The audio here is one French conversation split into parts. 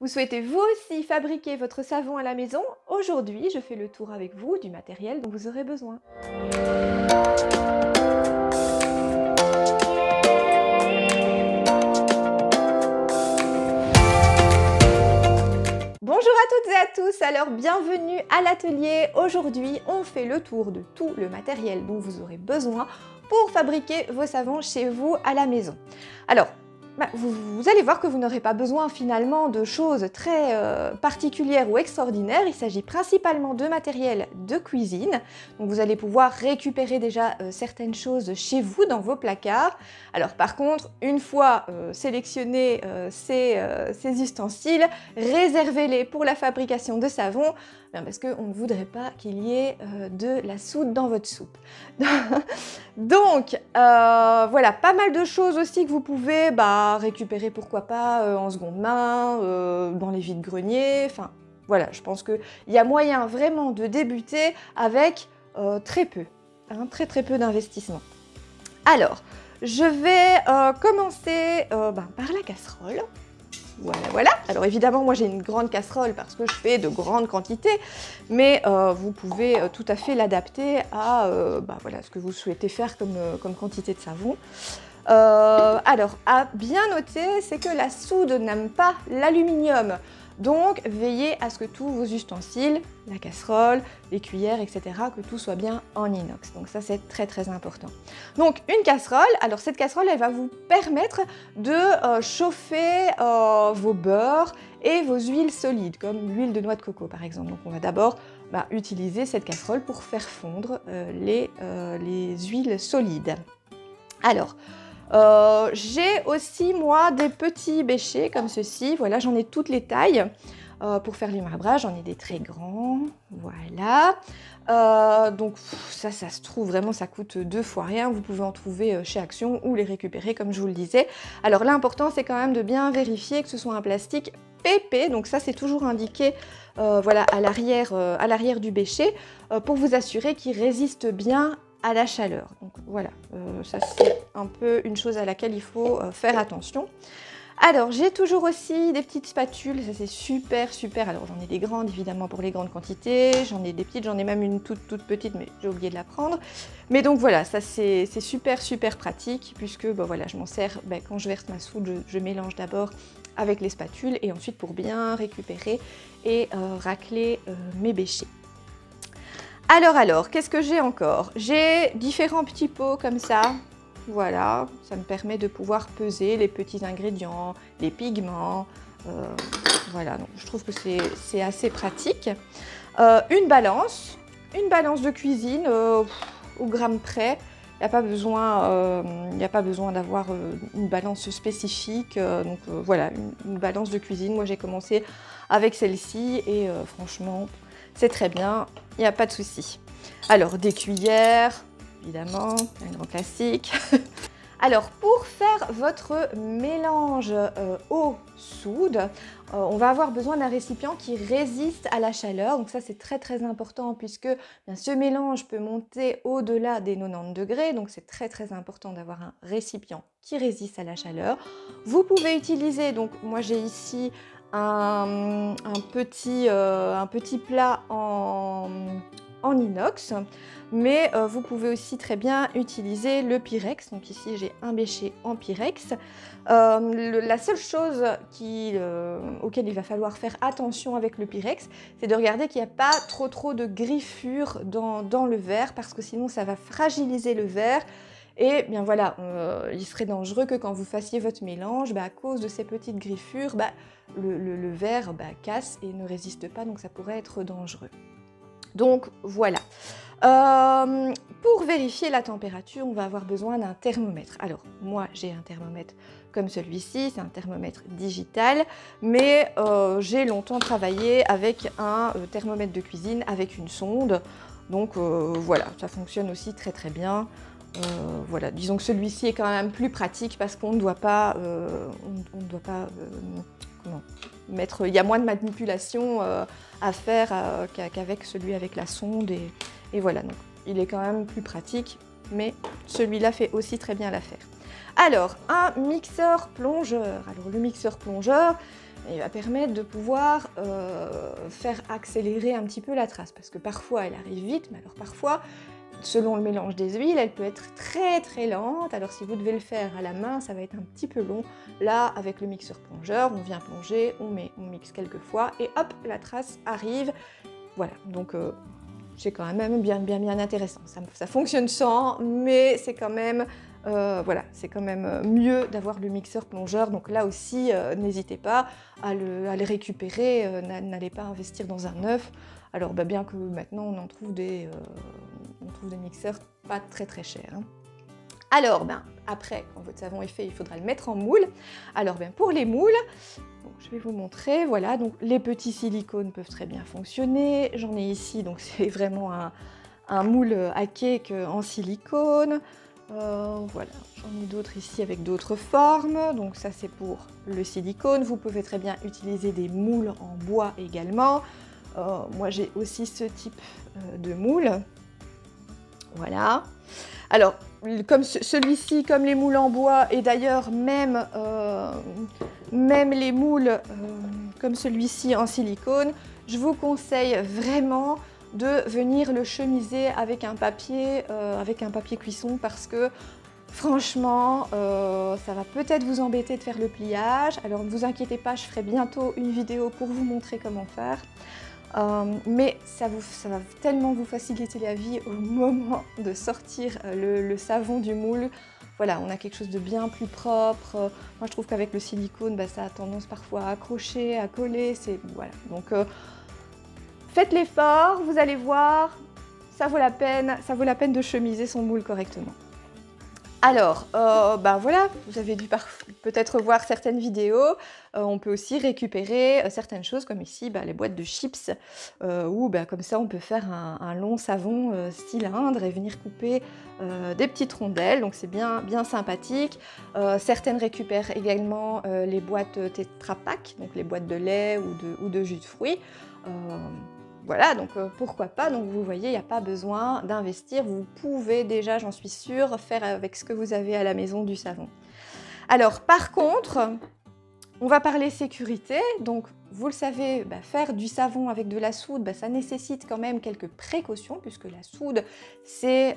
Vous souhaitez vous aussi fabriquer votre savon à la maison? Aujourd'hui, je fais le tour avec vous du matériel dont vous aurez besoin. Bonjour à toutes et à tous, alors bienvenue à l'atelier. Aujourd'hui, on fait le tour de tout le matériel dont vous aurez besoin pour fabriquer vos savons chez vous à la maison. Alors, vous allez voir que vous n'aurez pas besoin finalement de choses très particulières ou extraordinaires. Il s'agit principalement de matériel de cuisine. Donc vous allez pouvoir récupérer déjà certaines choses chez vous dans vos placards. Alors par contre, une fois sélectionnés ces ustensiles, réservez-les pour la fabrication de savon, parce qu'on ne voudrait pas qu'il y ait de la soude dans votre soupe. Donc voilà, pas mal de choses aussi que vous pouvez récupérer, pourquoi pas, en seconde main, dans les vides-greniers, enfin voilà, je pense qu'il y a moyen vraiment de débuter avec très peu, très peu d'investissement. Alors, je vais commencer par la casserole. Voilà. Alors évidemment, moi j'ai une grande casserole parce que je fais de grandes quantités, mais vous pouvez tout à fait l'adapter à ce que vous souhaitez faire comme quantité de savon. Alors, à bien noter, c'est que la soude n'aime pas l'aluminium. Donc, veillez à ce que tous vos ustensiles, la casserole, les cuillères, etc., que tout soit bien en inox. Donc ça, c'est très important. Donc, une casserole. Alors, cette casserole, elle va vous permettre de chauffer vos beurres et vos huiles solides, comme l'huile de noix de coco, par exemple. Donc, on va d'abord utiliser cette casserole pour faire fondre les huiles solides. Alors, j'ai aussi moi des petits bêchers comme ceci, voilà, j'en ai toutes les tailles pour faire les marbrages, j'en ai des très grands, voilà. Donc ça se trouve vraiment, ça coûte 2 fois rien, vous pouvez en trouver chez Action ou les récupérer comme je vous le disais. Alors l'important c'est quand même de bien vérifier que ce soit un plastique PP, donc ça c'est toujours indiqué voilà, à l'arrière du bêcher pour vous assurer qu'il résiste bien à la chaleur. Donc voilà, ça c'est un peu une chose à laquelle il faut faire attention. Alors j'ai toujours aussi des petites spatules, ça c'est super. Alors j'en ai des grandes évidemment pour les grandes quantités, j'en ai des petites, j'en ai même une toute petite mais j'ai oublié de la prendre. Mais donc voilà, ça c'est super pratique puisque voilà, je m'en sers quand je verse ma soude, je mélange d'abord avec les spatules et ensuite pour bien récupérer et racler mes bêchers. Alors, qu'est-ce que j'ai encore? J'ai différents petits pots comme ça, voilà, ça me permet de pouvoir peser les petits ingrédients, les pigments, voilà, donc je trouve que c'est assez pratique. Une balance de cuisine au gramme près, il n'y a pas besoin d'avoir une balance spécifique, donc voilà, une balance de cuisine, moi j'ai commencé avec celle-ci et franchement, c'est très bien, il n'y a pas de souci. Alors, des cuillères, évidemment, un grand classique. Alors, pour faire votre mélange eau soude, on va avoir besoin d'un récipient qui résiste à la chaleur. Donc ça, c'est très important puisque ce mélange peut monter au-delà des 90 degrés. Donc c'est très important d'avoir un récipient qui résiste à la chaleur. Vous pouvez utiliser, donc moi j'ai ici un petit plat en inox, mais vous pouvez aussi très bien utiliser le Pyrex. Donc ici j'ai un bêcher en Pyrex. La seule chose auquel il va falloir faire attention avec le Pyrex, c'est de regarder qu'il n'y a pas trop de griffures dans le verre, parce que sinon ça va fragiliser le verre. Et bien voilà, il serait dangereux que quand vous fassiez votre mélange, à cause de ces petites griffures, le verre casse et ne résiste pas, donc ça pourrait être dangereux. Donc voilà. Pour vérifier la température, on va avoir besoin d'un thermomètre. Alors moi j'ai un thermomètre comme celui-ci, c'est un thermomètre digital, mais j'ai longtemps travaillé avec un thermomètre de cuisine avec une sonde. Donc voilà, ça fonctionne aussi très bien. Voilà, disons que celui-ci est quand même plus pratique parce qu'on ne doit pas, mettre, il y a moins de manipulation à faire qu'avec celui avec la sonde et voilà, donc il est quand même plus pratique, mais celui-là fait aussi très bien l'affaire. Alors, un mixeur plongeur. Alors le mixeur plongeur, il va permettre de pouvoir faire accélérer un petit peu la trace, parce que parfois elle arrive vite, mais alors parfois, selon le mélange des huiles, elle peut être très très lente. Alors si vous devez le faire à la main, ça va être un petit peu long. Là, avec le mixeur plongeur, on vient plonger, on mixe quelques fois, et hop, la trace arrive. Voilà, donc c'est quand même bien intéressant. Ça fonctionne sans, mais c'est quand même... voilà, c'est quand même mieux d'avoir le mixeur plongeur. Donc là aussi, n'hésitez pas à le récupérer, n'allez pas investir dans un neuf. Alors bien que maintenant on trouve des mixeurs pas très chers. Hein. Alors après, quand votre savon est fait, il faudra le mettre en moule. Alors pour les moules, donc, je vais vous montrer. Voilà, donc les petits silicones peuvent très bien fonctionner. J'en ai ici, donc c'est vraiment un moule à cake en silicone. Voilà, j'en ai d'autres ici avec d'autres formes, donc ça c'est pour le silicone. Vous pouvez très bien utiliser des moules en bois également. Moi j'ai aussi ce type de moule. Voilà. Alors, comme celui-ci, comme les moules en bois, et d'ailleurs même les moules comme celui-ci en silicone, je vous conseille vraiment de venir le chemiser avec un papier cuisson, parce que franchement, ça va peut-être vous embêter de faire le pliage. Alors ne vous inquiétez pas, je ferai bientôt une vidéo pour vous montrer comment faire. Mais ça va tellement vous faciliter la vie au moment de sortir le savon du moule. Voilà, on a quelque chose de bien plus propre. Moi je trouve qu'avec le silicone, ça a tendance parfois à accrocher, à coller. Voilà. Donc faites l'effort, vous allez voir, ça vaut la peine de chemiser son moule correctement. Alors, voilà, vous avez dû peut-être voir certaines vidéos. On peut aussi récupérer certaines choses, comme ici, les boîtes de chips, où comme ça, on peut faire un long savon cylindre et venir couper des petites rondelles. Donc, c'est bien sympathique. Certaines récupèrent également les boîtes Tetra Pak, donc les boîtes de lait ou de jus de fruits. Voilà, donc pourquoi pas. Donc vous voyez, il n'y a pas besoin d'investir. Vous pouvez déjà, j'en suis sûre, faire avec ce que vous avez à la maison du savon. Alors par contre, on va parler sécurité. Donc vous le savez, faire du savon avec de la soude, ça nécessite quand même quelques précautions, puisque la soude, c'est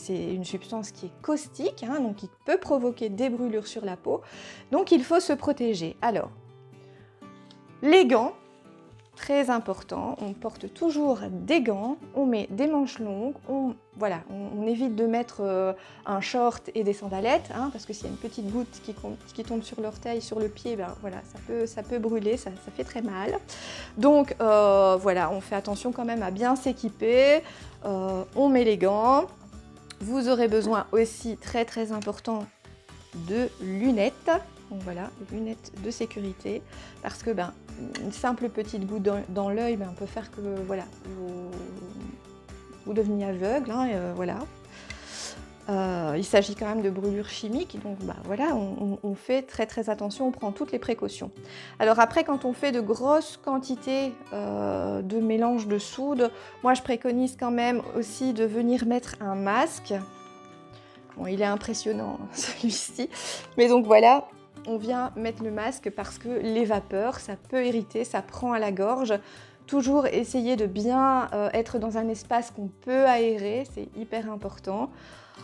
une substance qui est caustique, hein, donc qui peut provoquer des brûlures sur la peau. Donc il faut se protéger. Alors, les gants, très important, on porte toujours des gants, on met des manches longues, on évite de mettre un short et des sandalettes, hein, parce que s'il y a une petite goutte qui tombe sur l'orteil, sur le pied, ça peut brûler, ça fait très mal. Donc on fait attention quand même à bien s'équiper, on met les gants. Vous aurez besoin aussi, très important, de lunettes. Donc voilà, lunettes de sécurité, parce que une simple petite goutte dans l'œil peut faire que vous deveniez aveugle, hein, voilà. Il s'agit quand même de brûlures chimiques, donc on fait très attention, on prend toutes les précautions. Alors après, quand on fait de grosses quantités de mélange de soude, moi je préconise quand même aussi de venir mettre un masque. Bon, il est impressionnant celui-ci, mais donc voilà. On vient mettre le masque parce que les vapeurs, ça peut irriter, ça prend à la gorge. Toujours essayer de bien être dans un espace qu'on peut aérer, c'est hyper important.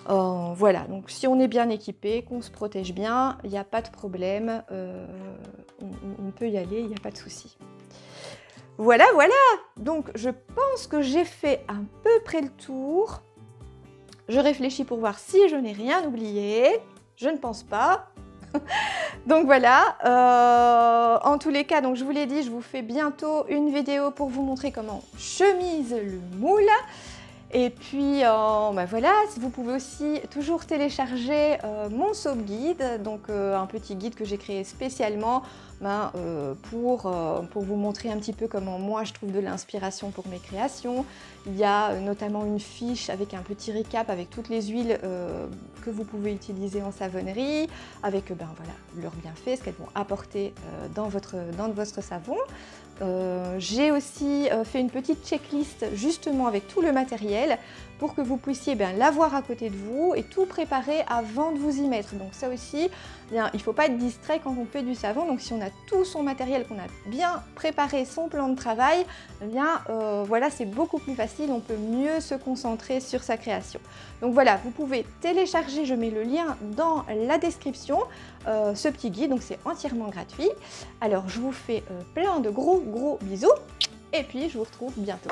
Voilà, donc si on est bien équipé, qu'on se protège bien, il n'y a pas de problème, on peut y aller, il n'y a pas de souci. Voilà, donc je pense que j'ai fait à peu près le tour. Je réfléchis pour voir si je n'ai rien oublié, je ne pense pas. Donc voilà, en tous les cas, donc je vous l'ai dit, je vous fais bientôt une vidéo pour vous montrer comment on chemise le moule. Et puis voilà, vous pouvez aussi toujours télécharger mon soap guide, donc un petit guide que j'ai créé spécialement pour vous montrer un petit peu comment moi je trouve de l'inspiration pour mes créations. Il y a notamment une fiche avec un petit récap avec toutes les huiles que vous pouvez utiliser en savonnerie, avec leurs bienfaits, ce qu'elles vont apporter dans votre savon. J'ai aussi fait une petite checklist justement avec tout le matériel pour que vous puissiez l'avoir à côté de vous et tout préparer avant de vous y mettre. Donc ça aussi, il ne faut pas être distrait quand on fait du savon. Donc si on a tout son matériel, qu'on a bien préparé son plan de travail, voilà, c'est beaucoup plus facile, on peut mieux se concentrer sur sa création. Donc voilà, vous pouvez télécharger, je mets le lien dans la description, ce petit guide, donc c'est entièrement gratuit. Alors je vous fais plein de gros bisous et puis je vous retrouve bientôt.